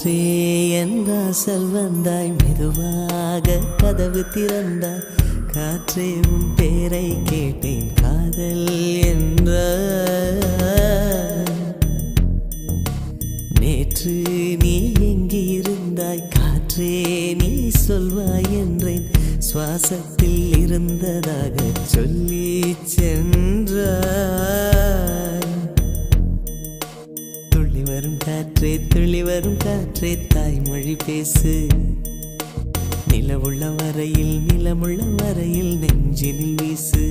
காற்றே என் வாசல் வந்தாய், மெதுவாக கதவு திறந்தாய். காற்றே உன் பேரை கேட்டேன், காதல் என்ற. நேற்று நீ எங்கே இருந்தாய், காற்றே நீ சொல்வாய் என்றேன். சுவாசத்தில் இருந்ததாக சொல்லி சென்றாய். துள்ளி வரும் காற்றே, துள்ளி வரும் காற்றே, தாய்மொழி பேசு. நிலவுள்ள வரையில், நிலமுள்ள வரையில் நெஞ்சினில் வீசு.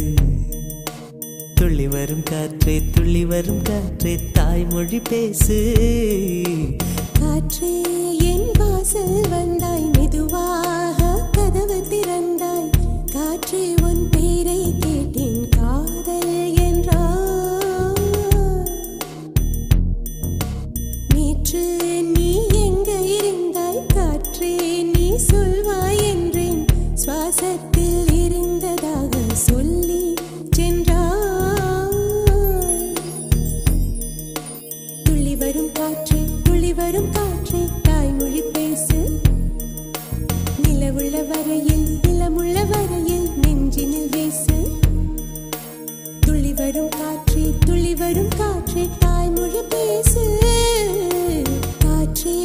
துள்ளி வரும் காற்றே, துள்ளி வரும் காற்றே, தாய்மொழி பேசு. காற்றே என் வாசல் வந்தாய், மெதுவாக கதவு திறந்தாய். காற்றே உன் பேரை கேட்டேன், காதல் என்றாய். நேற்று நீ எங்க இருந்தாய், காற்றே நீ சொல்வாய் என்றேன். சுவாசத்தில் இருந்ததாக சொல்லி சென்றாய். துள்ளி வரும் காற்றே, துள்ளி வரும் காற்றே, தாய்மொழி பேசு. நிலவுள்ள வரையில், நிலமுள்ள வரையில் நெஞ்சினில் வீசு. துள்ளி வரும் காற்றே, துள்ளி வரும் காற்றே, தாய்மொழி பேசு. காற்றே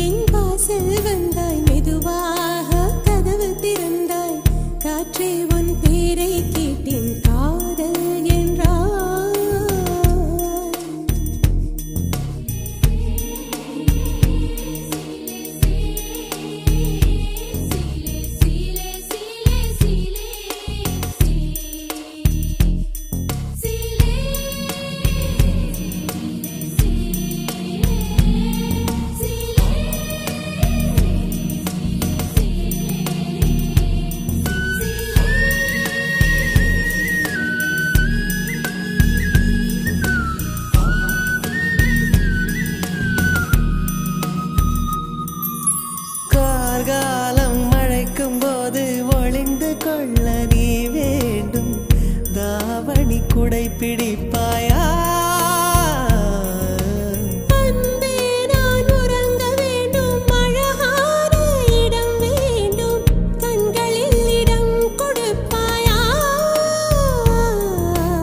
என் வாசல் வந்தாய், மெதுவாக கதவு திறந்தாய். காற்றே உன் பேரை கேட்டேன், காதல் என்றாய். கார்காலம் மழைக்கும் போது ஒளிந்து கொள்ள நீ வேண்டும். தாவணி குடை பிடிப்பாயா? அன்பே நான் உறங்க வேண்டும், அழகான இடம் வேண்டும். கண்களில் இடம் கொடுப்பாயா?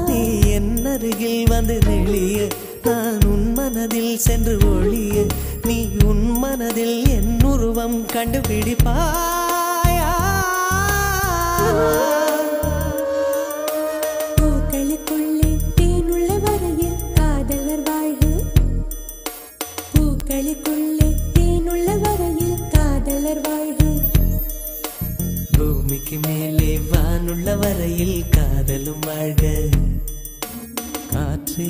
நீ என் அருகில் வந்து நெளிய, நான் உன் மனதில் சென்று ஒளிய. நீ உன் மனதில் என் உருவம் கண்டுபிடிப்பாயா? பூக்களுக்குள்ளே தேனுள்ள வரையில் காதலர் வாழ்வு. பூக்களுக்குள்ளே தேனுள்ள வரையில் காதலர் வாழ்வு. பூமிக்கு மேலே வானுள்ள வரையில் காதலும் வாழ்க. காற்றே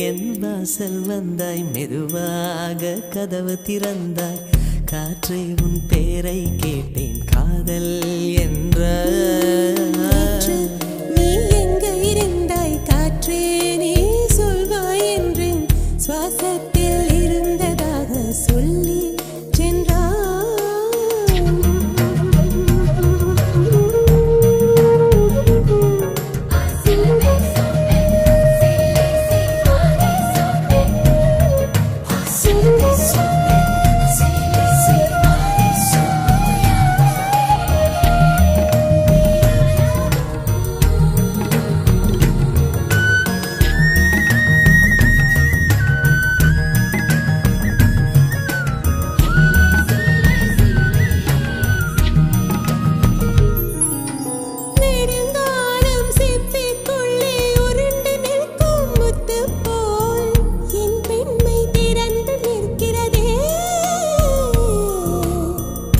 என் வாசல் வந்தாய், மெதுவாக கதவு திறந்தாய். காற்றே உன் பேரை கேட்டேன், காதல் என்ற. நேற்று நீ எங்க இருந்தாய், காற்றே நீ சொல்வாய் என்றேன். சுவாசத்தில் இருந்ததாக சொல்லி சென்றாய்.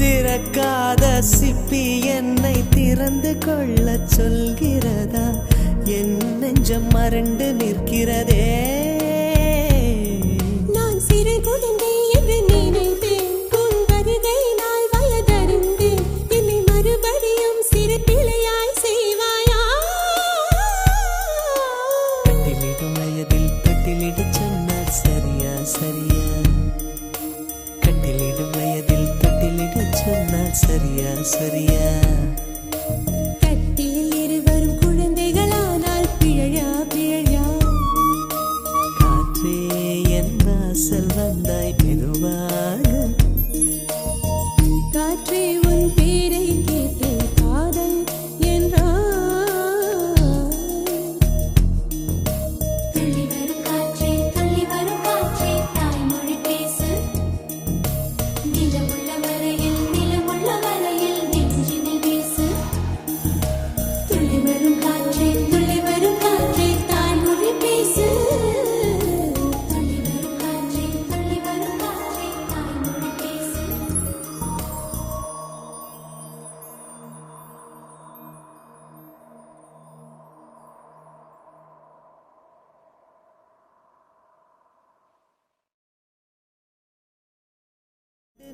திறக்காத சிப்பி என்னை திறந்து கொள்ள சொல்கிறதா? என் நெஞ்சம் மறண்டு நிற்கிறதே. நான் சிறு குழந்தை என்று நினைத்தேன், உன் வருகையினால் வயதறிந்தேன். என்னை மறுபடியும் சிறு பிள்ளையாய் செய்வாயா? கட்டிலிடும் வயதில் தொட்டிலிட சொன்னால் சரியா சரியா? கட்டிலிடும் வயதில் தொட்டிலிட சொன்னால் சரியா சரியா? கட்டிலில் இருவரும் குழந்தைகளானால் பிழையா பிழையா? காற்றே என் வாசல் வந்தாய், மெதுவாக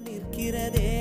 நிற்கிறதே